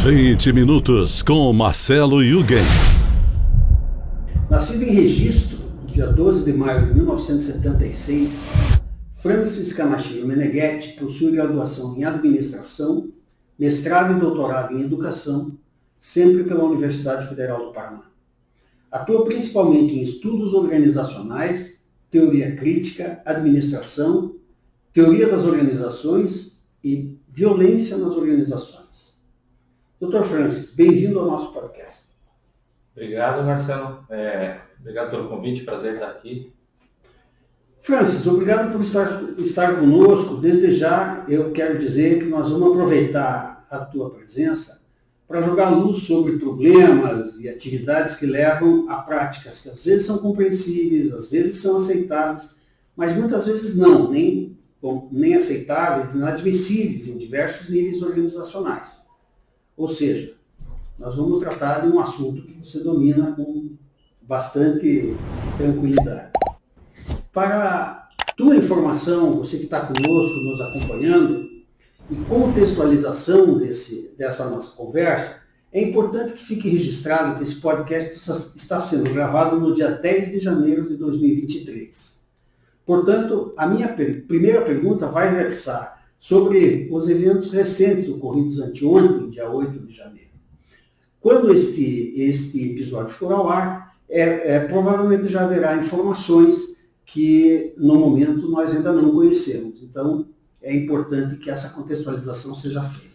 20 minutos com Marcelo Yugen. Nascido em Registro, no dia 12 de maio de 1976, Francis Camachillo Meneghetti possui graduação em Administração, mestrado e doutorado em Educação, sempre pela Universidade Federal do Paraná. Atua principalmente em estudos organizacionais, teoria crítica, administração, teoria das organizações e violência nas organizações. Dr. Francis, bem-vindo ao nosso podcast. Obrigado, Marcelo. Obrigado pelo convite, prazer estar aqui. Francis, obrigado por estar conosco. Desde já, eu quero dizer que nós vamos aproveitar a tua presença para jogar luz sobre problemas e atividades que levam a práticas que às vezes são compreensíveis, às vezes são aceitáveis, mas muitas vezes não, nem aceitáveis, nem admissíveis em diversos níveis organizacionais. Ou seja, nós vamos tratar de um assunto que você domina com bastante tranquilidade. Para tua informação, você que está conosco, nos acompanhando, e contextualização dessa nossa conversa, é importante que fique registrado que esse podcast está sendo gravado no dia 10 de janeiro de 2023. Portanto, a minha primeira pergunta vai versar sobre os eventos recentes ocorridos anteontem, dia 8 de janeiro. Quando este episódio for ao ar, provavelmente já haverá informações que, no momento, nós ainda não conhecemos. Então, é importante que essa contextualização seja feita.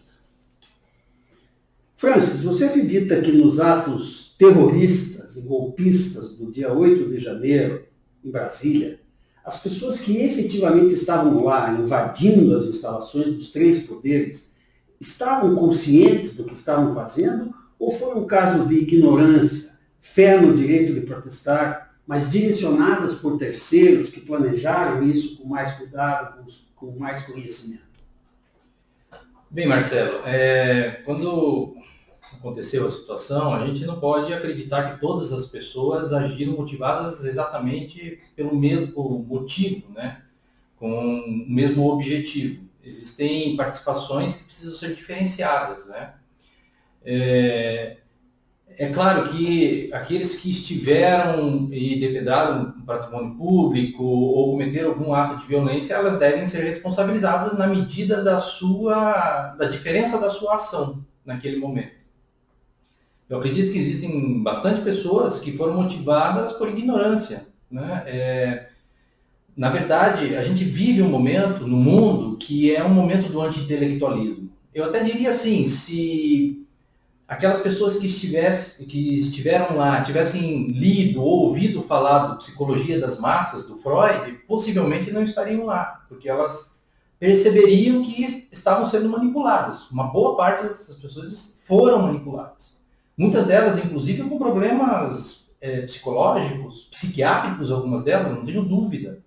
Francis, você acredita que nos atos terroristas e golpistas do dia 8 de janeiro, em Brasília, as pessoas que efetivamente estavam lá invadindo as instalações dos três poderes estavam conscientes do que estavam fazendo ou foi um caso de ignorância, fé no direito de protestar, mas direcionadas por terceiros que planejaram isso com mais cuidado, com mais conhecimento? Bem, Marcelo, quando aconteceu a situação, a gente não pode acreditar que todas as pessoas agiram motivadas exatamente pelo mesmo motivo, né? Com o mesmo objetivo. Existem participações que precisam ser diferenciadas, né? É claro que aqueles que estiveram e depredaram patrimônio público ou cometeram algum ato de violência, elas devem ser responsabilizadas na medida da diferença da sua ação naquele momento. Eu acredito que existem bastante pessoas que foram motivadas por ignorância, né? Na verdade, a gente vive um momento no mundo que é um momento do anti-intelectualismo. Eu até diria assim, se aquelas pessoas que estiveram lá tivessem lido ou ouvido falar do Psicologia das Massas, do Freud, possivelmente não estariam lá, porque elas perceberiam que estavam sendo manipuladas. Uma boa parte dessas pessoas foram manipuladas. Muitas delas, inclusive, com problemas psicológicos, psiquiátricos, algumas delas, não tenho dúvida.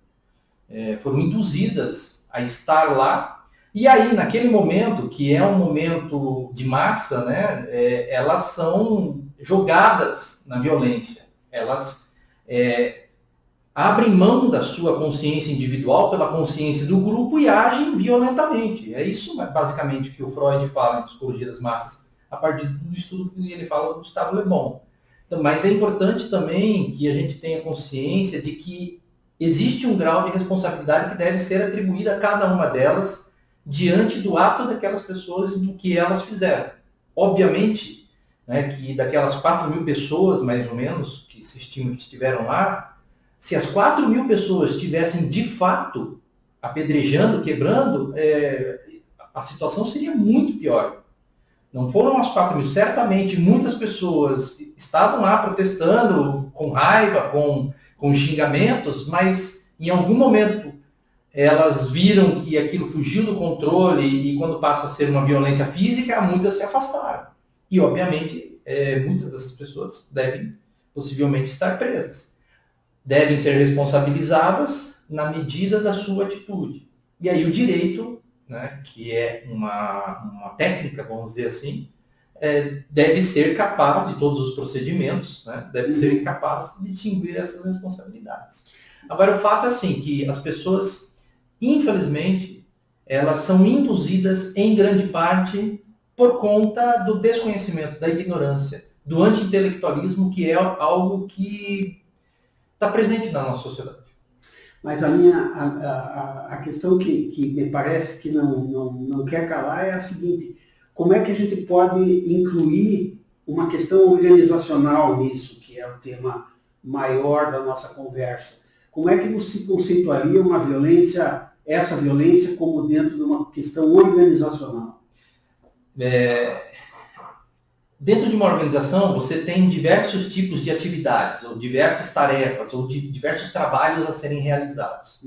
Foram induzidas a estar lá. E aí, naquele momento, que é um momento de massa, né, elas são jogadas na violência. Elas abrem mão da sua consciência individual pela consciência do grupo e agem violentamente. É isso, basicamente, que o Freud fala em Psicologia das Massas, a partir do estudo que ele fala do Gustave Le Bon. Então, mas é importante também que a gente tenha consciência de que existe um grau de responsabilidade que deve ser atribuído a cada uma delas diante do ato daquelas pessoas e do que elas fizeram. Obviamente, né, que daquelas 4.000 pessoas, mais ou menos, que se estima que estiveram lá, se as 4.000 pessoas estivessem de fato apedrejando, quebrando, a situação seria muito pior. Não foram as 4.000, certamente muitas pessoas estavam lá protestando com raiva, com xingamentos, mas em algum momento elas viram que aquilo fugiu do controle e quando passa a ser uma violência física, muitas se afastaram. E, obviamente, muitas dessas pessoas devem possivelmente estar presas. Devem ser responsabilizadas na medida da sua atitude. E aí o direito, né, que é uma técnica, vamos dizer assim, deve ser capaz, de todos os procedimentos, né, deve ser capaz de distinguir essas responsabilidades. Agora, o fato é assim, que as pessoas, infelizmente, elas são induzidas, em grande parte, por conta do desconhecimento, da ignorância, do anti-intelectualismo, que é algo que está presente na nossa sociedade. Mas a questão que me parece que não quer calar é a seguinte: como é que a gente pode incluir uma questão organizacional nisso, que é o tema maior da nossa conversa? Como é que você conceituaria essa violência como dentro de uma questão organizacional? Dentro de uma organização, você tem diversos tipos de atividades, ou diversas tarefas, ou diversos trabalhos a serem realizados.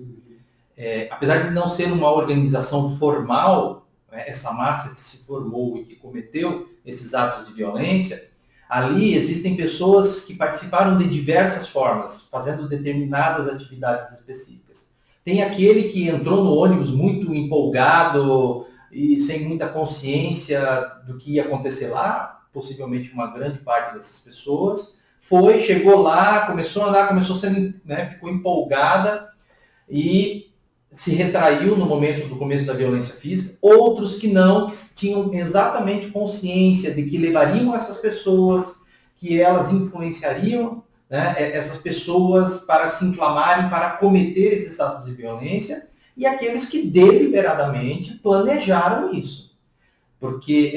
Apesar de não ser uma organização formal, né, essa massa que se formou e que cometeu esses atos de violência, ali existem pessoas que participaram de diversas formas, fazendo determinadas atividades específicas. Tem aquele que entrou no ônibus muito empolgado e sem muita consciência do que ia acontecer lá. Possivelmente uma grande parte dessas pessoas chegou lá, começou a andar, ficou empolgada e se retraiu no momento do começo da violência física. Outros que não, que tinham exatamente consciência de que levariam essas pessoas, que elas influenciariam, né, essas pessoas para se inflamarem, para cometer esses atos de violência, e aqueles que deliberadamente planejaram isso. Porque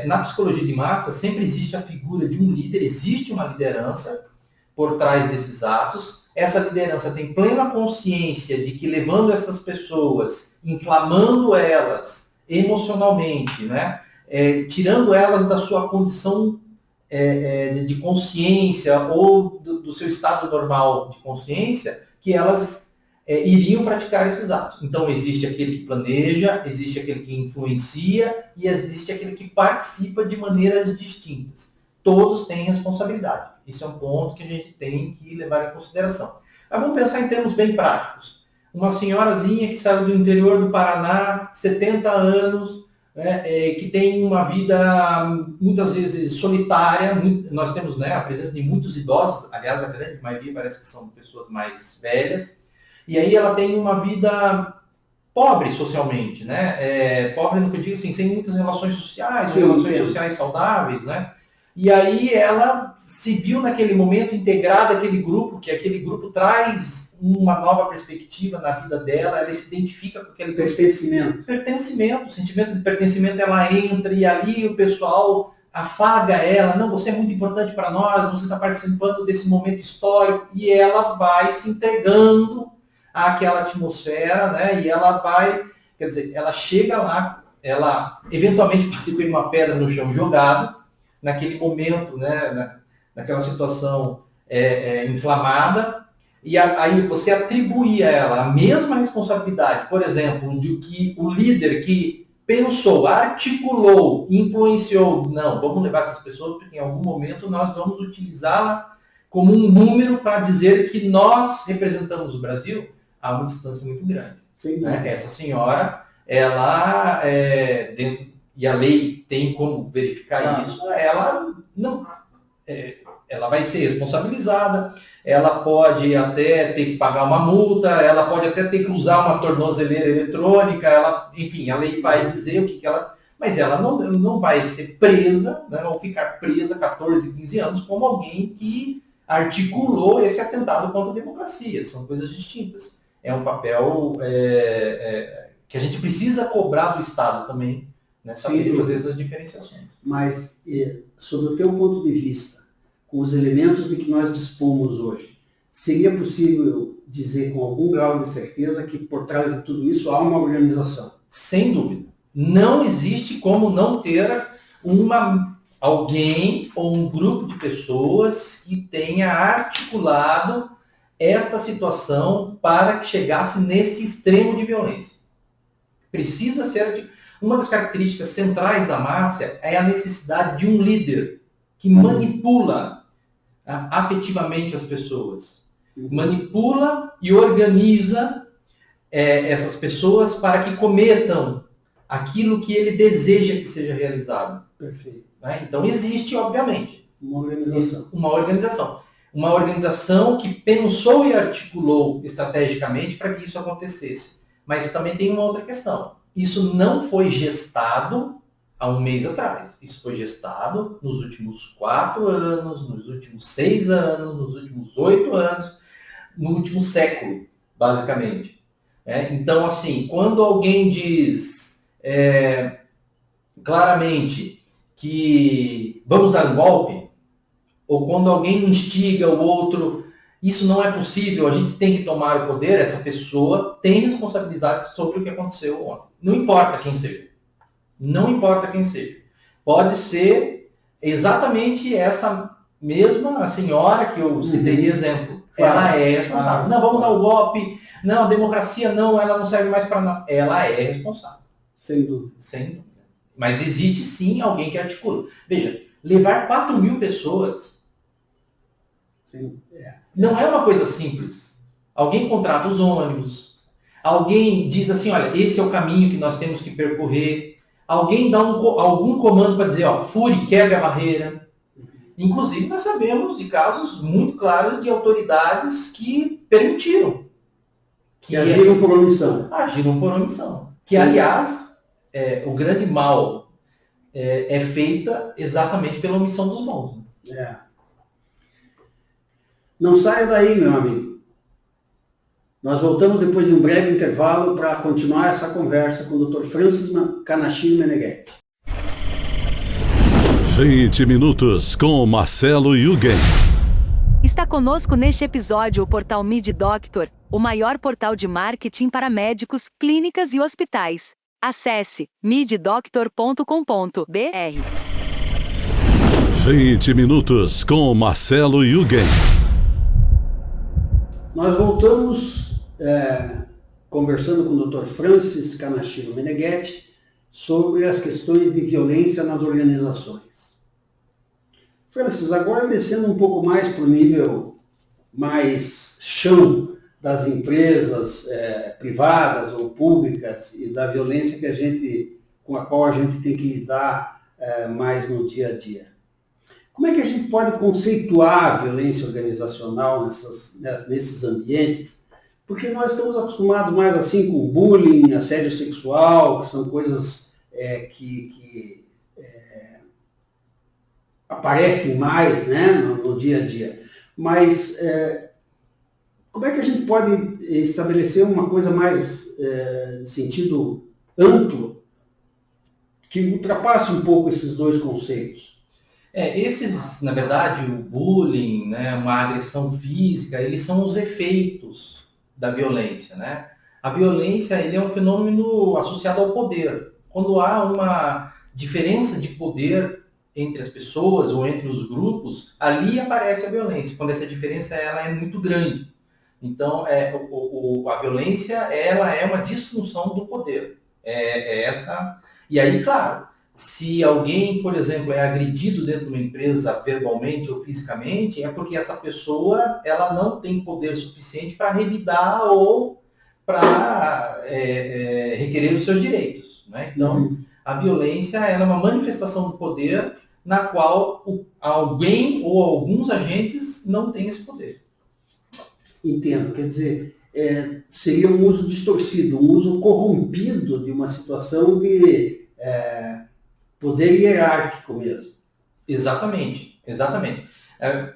na psicologia de massa sempre existe a figura de um líder, existe uma liderança por trás desses atos. Essa liderança tem plena consciência de que levando essas pessoas, inflamando elas emocionalmente, né, tirando elas da sua condição de consciência ou do seu estado normal de consciência, que elas iriam praticar esses atos. Então, existe aquele que planeja, existe aquele que influencia e existe aquele que participa de maneiras distintas. Todos têm responsabilidade. Esse é um ponto que a gente tem que levar em consideração. Mas vamos pensar em termos bem práticos. Uma senhorazinha que saiu do interior do Paraná, 70 anos, que tem uma vida muitas vezes solitária. Nós temos, né, a presença de muitos idosos, aliás, a grande maioria parece que são pessoas mais velhas. E aí ela tem uma vida pobre socialmente, né? Pobre no que eu digo assim, sem muitas relações sociais, sociais saudáveis, né? E aí ela se viu naquele momento integrada àquele grupo, que aquele grupo traz uma nova perspectiva na vida dela, ela se identifica com aquele pertencimento, sentimento de pertencimento, ela entra e ali o pessoal afaga ela, não, você é muito importante para nós, você está participando desse momento histórico, e ela vai se entregando àquela atmosfera, né? E ela vai, quer dizer, ela chega lá, ela eventualmente constitui uma pedra no chão jogado, naquele momento, né? Naquela situação inflamada, e aí você atribui a ela a mesma responsabilidade, por exemplo, de que o líder que pensou, articulou, influenciou, não, vamos levar essas pessoas porque em algum momento nós vamos utilizá-la como um número para dizer que nós representamos o Brasil a uma distância muito grande. Né? Essa senhora, ela, e a lei tem como verificar isso, ela não, ela vai ser responsabilizada, ela pode até ter que pagar uma multa, ela pode até ter que usar uma tornozeleira eletrônica, enfim, a lei vai dizer o que ela... Mas ela não vai ser presa, né, ou ficar presa 14, 15 anos como alguém que articulou esse atentado contra a democracia. São coisas distintas. É um papel que a gente precisa cobrar do Estado também, né, saber fazer essas diferenciações. Mas, sob o teu ponto de vista, com os elementos de que nós dispomos hoje, seria possível dizer com algum grau de certeza que por trás de tudo isso há uma organização? Sem dúvida. Não existe como não ter alguém ou um grupo de pessoas que tenha articulado esta situação para que chegasse nesse extremo de violência. Precisa ser... Uma das características centrais da máfia é a necessidade de um líder que manipula afetivamente as pessoas. Manipula e organiza essas pessoas para que cometam aquilo que ele deseja que seja realizado. Perfeito. Né? Então existe, obviamente, uma organização. Uma organização que pensou e articulou estrategicamente para que isso acontecesse. Mas também tem uma outra questão. Isso não foi gestado há um mês atrás. Isso foi gestado nos últimos 4 anos, nos últimos 6 anos, nos últimos 8 anos, no último século, basicamente. Então, assim, quando alguém diz claramente que vamos dar um golpe, ou quando alguém instiga o outro, isso não é possível, a gente tem que tomar o poder, essa pessoa tem responsabilidade sobre o que aconteceu ontem. Não importa quem seja. Não importa quem seja. Pode ser exatamente essa mesma senhora que eu citei de exemplo. Ela é responsável. Não, vamos dar o golpe. Não, a democracia não, ela não serve mais para nada. Ela é responsável. Sem dúvida. Sem dúvida. Mas existe sim alguém que articula. Veja, levar 4.000 pessoas não é uma coisa simples. Alguém contrata os ônibus. Alguém diz assim, olha, esse é o caminho que nós temos que percorrer. Alguém dá algum comando para dizer, ó, fure, quebre a barreira. Inclusive, nós sabemos de casos muito claros de autoridades que permitiram. Que agiram por omissão. Agiram por omissão. Que, aliás, o grande mal é feita exatamente pela omissão dos bons. Né? Não saia daí, meu amigo. Nós voltamos depois de um breve intervalo para continuar essa conversa com o Dr. Francis Kanashiro Meneghetti. 20 minutos com Marcelo Yugen. Está conosco neste episódio o portal MedDoctor, o maior portal de marketing para médicos, clínicas e hospitais. Acesse meddoctor.com.br. 20 minutos com Marcelo Yugen. Nós voltamos conversando com o Dr. Francis Kanashiro Meneghetti sobre as questões de violência nas organizações. Francis, agora descendo um pouco mais para o nível mais chão das empresas privadas ou públicas e da violência com a qual a gente tem que lidar mais no dia a dia. Como é que a gente pode conceituar a violência organizacional nesses ambientes? Porque nós estamos acostumados mais assim com bullying, assédio sexual, que são coisas que aparecem mais, né, no dia a dia. Mas como é que a gente pode estabelecer uma coisa mais de sentido amplo que ultrapasse um pouco esses dois conceitos? Na verdade, o bullying, né, uma agressão física, eles são os efeitos da violência, né? A violência, ele é um fenômeno associado ao poder. Quando há uma diferença de poder entre as pessoas ou entre os grupos, ali aparece a violência, quando essa diferença ela é muito grande. Então, a violência ela é uma disfunção do poder. Essa. E aí, claro, se alguém, por exemplo, é agredido dentro de uma empresa verbalmente ou fisicamente, é porque essa pessoa ela não tem poder suficiente para revidar ou para requerer os seus direitos. Né? Então, a violência ela é uma manifestação do poder na qual alguém ou alguns agentes não têm esse poder. Entendo. Quer dizer, seria um uso distorcido, um uso corrompido de uma situação de poder hierárquico mesmo. Exatamente.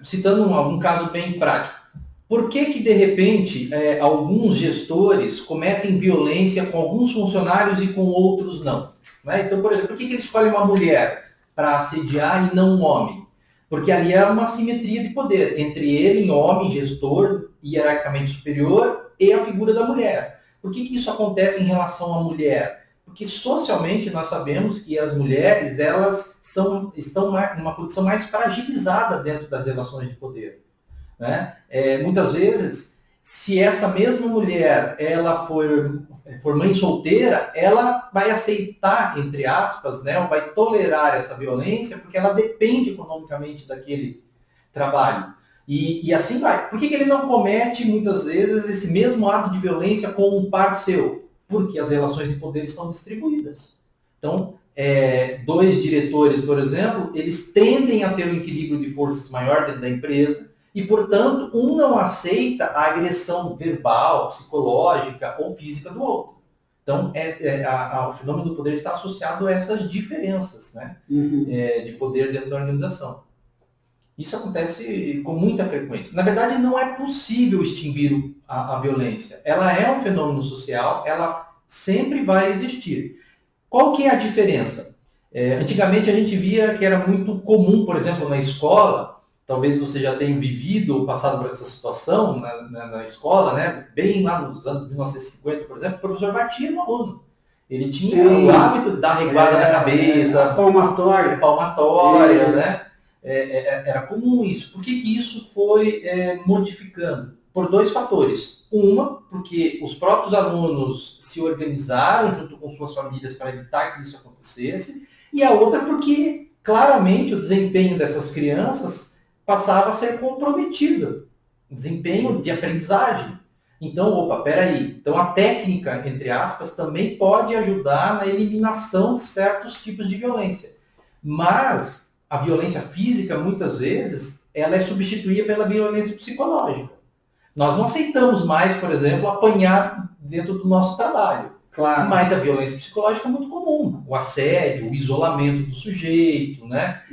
Citando algum caso bem prático. Por que de repente, alguns gestores cometem violência com alguns funcionários e com outros não? Né? Então, por exemplo, por que ele escolhe uma mulher para assediar e não um homem? Porque ali há uma assimetria de poder entre ele, homem, gestor, hierarquicamente superior, e a figura da mulher. Por que isso acontece em relação à mulher? Porque socialmente nós sabemos que as mulheres elas estão numa posição mais fragilizada dentro das relações de poder. Né? Muitas vezes, se essa mesma mulher ela for mãe solteira, ela vai aceitar, entre aspas, né, ou vai tolerar essa violência porque ela depende economicamente daquele trabalho. E assim vai. Por que ele não comete, muitas vezes, esse mesmo ato de violência com um par seu? Porque as relações de poder estão distribuídas. Então, dois diretores, por exemplo, eles tendem a ter um equilíbrio de forças maior dentro da empresa e, portanto, um não aceita a agressão verbal, psicológica ou física do outro. Então, o fenômeno do poder está associado a essas diferenças, né, de poder dentro da organização. Isso acontece com muita frequência. Na verdade, não é possível extinguir a violência. Ela é um fenômeno social, ela sempre vai existir. Qual que é a diferença? Antigamente a gente via que era muito comum, por exemplo, na escola, talvez você já tenha vivido ou passado por essa situação na escola, né? Bem lá nos anos 1950, por exemplo, o professor batia no aluno. Ele tinha o hábito de dar reguada na cabeça, palmatória, né? Era comum isso. Por que isso foi modificando? Por dois fatores. Uma, porque os próprios alunos se organizaram junto com suas famílias para evitar que isso acontecesse. E a outra, porque claramente o desempenho dessas crianças passava a ser comprometido. Desempenho de aprendizagem. Então, peraí. Então a técnica, entre aspas, também pode ajudar na eliminação de certos tipos de violência. Mas a violência física, muitas vezes, ela é substituída pela violência psicológica. Nós não aceitamos mais, por exemplo, apanhar dentro do nosso trabalho. Claro. Mas a violência psicológica é muito comum. O assédio, o isolamento do sujeito, né?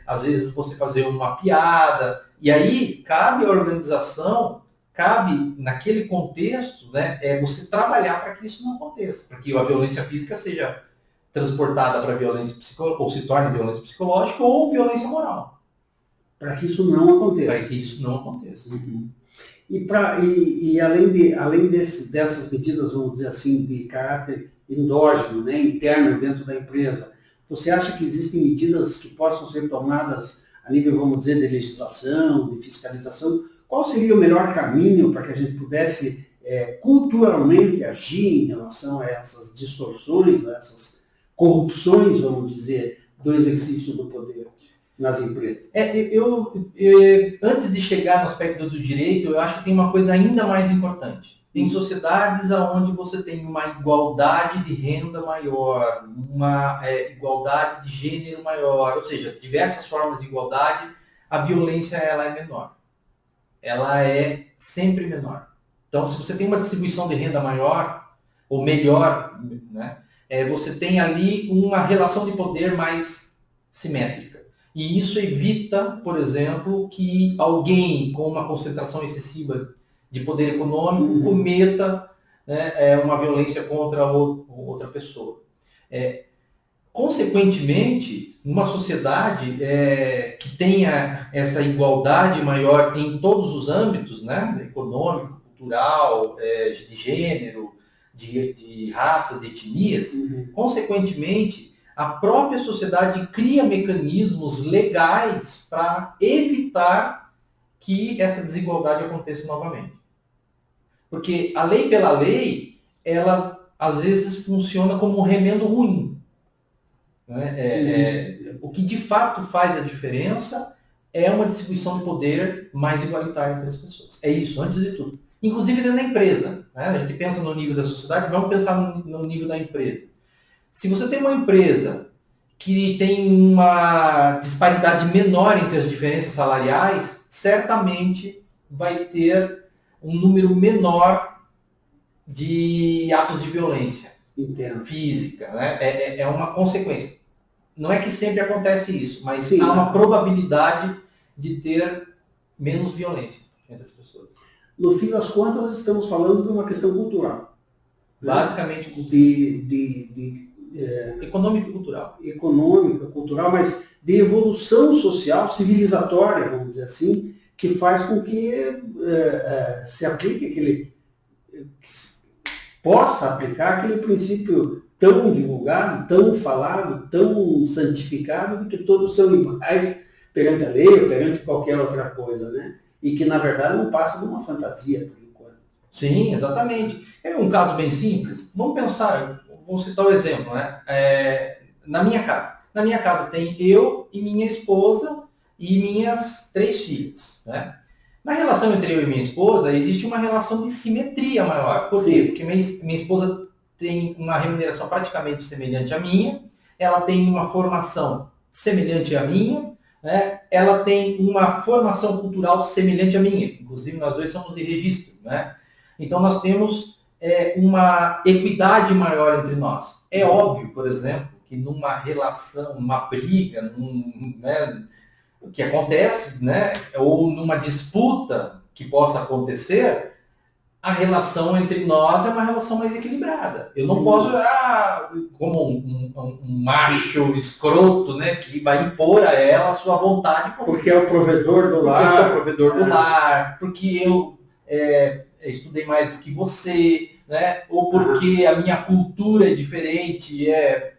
Às vezes você fazer uma piada. E aí, cabe à organização, cabe naquele contexto, né, você trabalhar para que isso não aconteça. Para que a violência física seja transportada para violência psicológica, ou se torne violência psicológica, ou violência moral. Para que isso não aconteça. Para que isso não aconteça. E além dessas medidas, vamos dizer assim, de caráter endógeno, né, interno dentro da empresa, você acha que existem medidas que possam ser tomadas a nível, vamos dizer, de legislação, de fiscalização? Qual seria o melhor caminho para que a gente pudesse culturalmente agir em relação a essas distorções, a essas corrupções, vamos dizer, do exercício do poder nas empresas? Antes de chegar no aspecto do direito, eu acho que tem uma coisa ainda mais importante. Em sociedades onde você tem uma igualdade de renda maior, uma igualdade de gênero maior, ou seja, diversas formas de igualdade, a violência ela é menor. Ela é sempre menor. Então, se você tem uma distribuição de renda maior, ou melhor, né, você tem ali uma relação de poder mais simétrica. E isso evita, por exemplo, que alguém com uma concentração excessiva de poder econômico cometa uma violência contra outra pessoa. Consequentemente, numa sociedade que tenha essa igualdade maior em todos os âmbitos, né, econômico, cultural, de gênero, de raça, de etnias, consequentemente, a própria sociedade cria mecanismos legais para evitar que essa desigualdade aconteça novamente. Porque a lei pela lei, ela às vezes funciona como um remendo ruim. O que de fato faz a diferença é uma distribuição de poder mais igualitária entre as pessoas. É isso, antes de tudo. Inclusive dentro da empresa. Né? A gente pensa no nível da sociedade, vamos pensar no nível da empresa. Se você tem uma empresa que tem uma disparidade menor entre as diferenças salariais, certamente vai ter um número menor de atos de violência física. Né? É uma consequência. Não é que sempre acontece isso, mas sim, há uma probabilidade de ter menos violência entre as pessoas. No fim das contas, nós estamos falando de uma questão cultural. Basicamente econômico-cultural. Econômica, cultural, mas de evolução social, civilizatória, vamos dizer assim, que faz com que se aplique possa aplicar aquele princípio tão divulgado, tão falado, tão santificado, de que todos são iguais perante a lei ou perante qualquer outra coisa, né? E que, na verdade, não passa de uma fantasia, por enquanto. Sim, exatamente. É um caso bem simples. Vamos pensar, vou citar um exemplo, né? Na minha casa. Na minha casa tem eu e minha esposa e minhas 3 filhas, né? Na relação entre eu e minha esposa, existe uma relação de simetria maior. Por quê? Porque minha esposa tem uma remuneração praticamente semelhante à minha, ela tem uma formação semelhante à minha, né? Ela tem uma formação cultural semelhante à minha, inclusive nós dois somos de registro. Né? Então nós temos uma equidade maior entre nós. É óbvio, por exemplo, que numa relação, numa briga, o que acontece, né, ou numa disputa que possa acontecer, a relação entre nós é uma relação mais equilibrada. Eu não posso, como um macho escroto, né, que vai impor a ela a sua vontade. Porque é o provedor do lar. Porque eu sou o provedor do lar, porque eu estudei mais do que você, né, ou porque a minha cultura é diferente,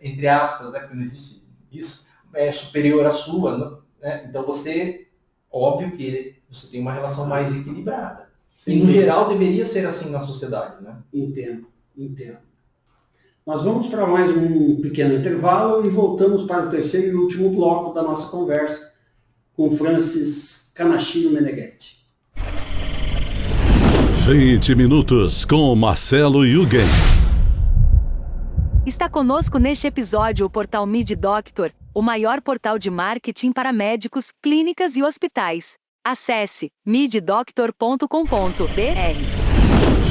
entre aspas, né, porque não existe isso, é superior à sua, né? Então óbvio que você tem uma relação mais equilibrada. Sim. E, no geral, deveria ser assim na sociedade, né? Entendo. Nós vamos para mais um pequeno intervalo e voltamos para o terceiro e último bloco da nossa conversa com Francis Kanashiro Meneghetti. 20 minutos com Marcelo Yugen. Está conosco neste episódio o portal MidDoctor, o maior portal de marketing para médicos, clínicas e hospitais. Acesse middoctor.com.br.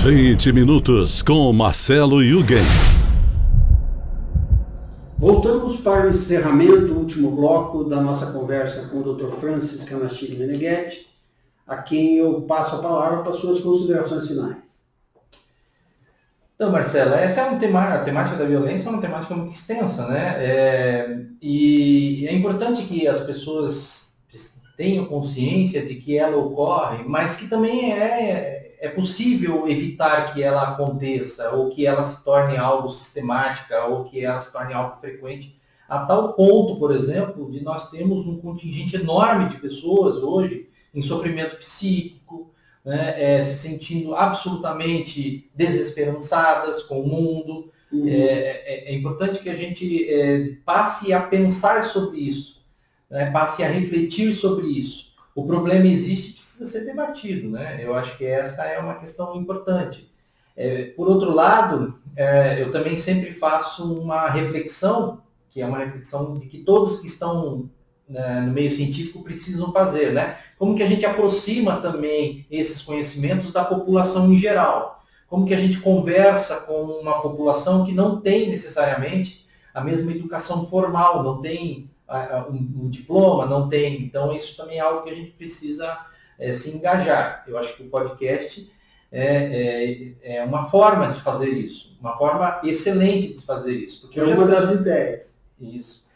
20 minutos com Marcelo Yugen. Voltamos para o encerramento, o último bloco da nossa conversa com o Dr. Francis Kanashiro Meneghetti, a quem eu passo a palavra para suas considerações finais. Então, Marcelo, essa é a temática da violência é uma temática muito extensa, né? E é importante que as pessoas tenham consciência de que ela ocorre, mas que também é possível evitar que ela aconteça, ou que ela se torne algo sistemática, ou que ela se torne algo frequente, a tal ponto, por exemplo, de nós termos um contingente enorme de pessoas hoje em sofrimento psíquico, né, se sentindo absolutamente desesperançadas com o mundo. É importante que a gente passe a pensar sobre isso, né, passe a refletir sobre isso. O problema existe e precisa ser debatido, né? Eu acho que essa é uma questão importante. Por outro lado, eu também sempre faço uma reflexão, que é uma reflexão de que todos que estão no meio científico precisam fazer, né? Como que a gente aproxima também esses conhecimentos da população em geral? Como que a gente conversa com uma população que não tem necessariamente a mesma educação formal, não tem um diploma, não tem. Então, isso também é algo que a gente precisa se engajar. Eu acho que o podcast é uma forma de fazer isso, uma forma excelente de fazer isso. Porque hoje uma das ideias. Isso.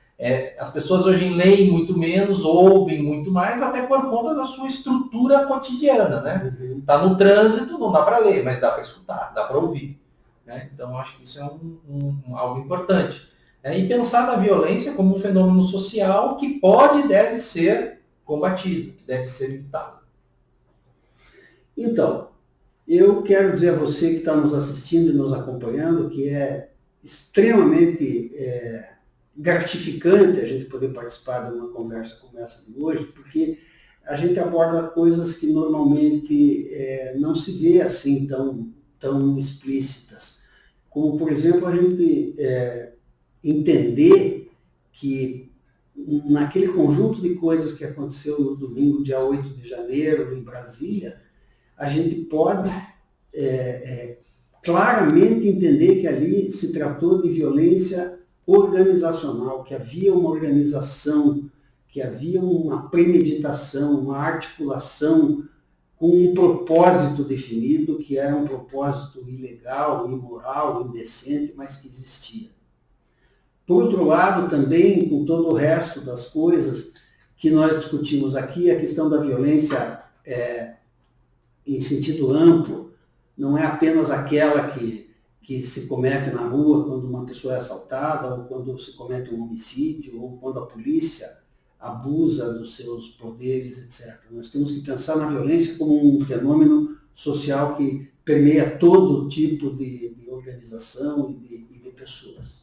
As pessoas hoje leem muito menos, ouvem muito mais, até por conta da sua estrutura cotidiana, né? Tá no trânsito, não dá para ler, mas dá para escutar, dá para ouvir, né? Então, acho que isso é algo importante. E pensar na violência como um fenômeno social que pode e deve ser combatido, que deve ser evitado. Então, eu quero dizer a você que está nos assistindo e nos acompanhando que é extremamente gratificante a gente poder participar de uma conversa como essa de hoje, porque a gente aborda coisas que normalmente não se vê assim tão explícitas. Como, por exemplo, a gente entender que naquele conjunto de coisas que aconteceu no domingo, dia 8 de janeiro, em Brasília, a gente pode claramente entender que ali se tratou de violência organizacional, que havia uma organização, que havia uma premeditação, uma articulação com um propósito definido, que era um propósito ilegal, imoral, indecente, mas que existia. Por outro lado, também, com todo o resto das coisas que nós discutimos aqui, a questão da violência em sentido amplo, não é apenas aquela que se comete na rua quando uma pessoa é assaltada, ou quando se comete um homicídio, ou quando a polícia abusa dos seus poderes, etc. Nós temos que pensar na violência como um fenômeno social que permeia todo tipo de organização e de pessoas.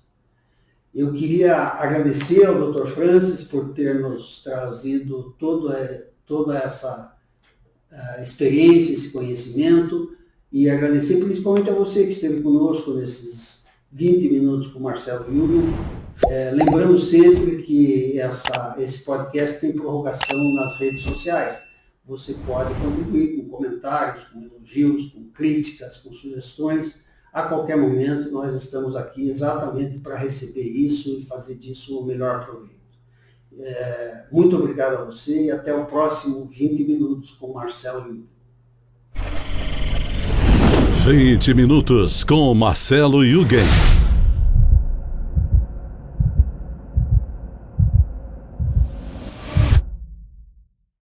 Eu queria agradecer ao Dr. Francis por ter nos trazido toda essa experiência, esse conhecimento, e agradecer principalmente a você que esteve conosco nesses 20 minutos com o Marcelo Yugen. Lembrando sempre que esse podcast tem prorrogação nas redes sociais. Você pode contribuir com comentários, com elogios, com críticas, com sugestões a qualquer momento nós estamos aqui exatamente para receber isso e fazer disso o melhor proveito. Muito obrigado a você e até o próximo 20 minutos com Marcelo Yugen. 20 minutos com Marcelo Yugen.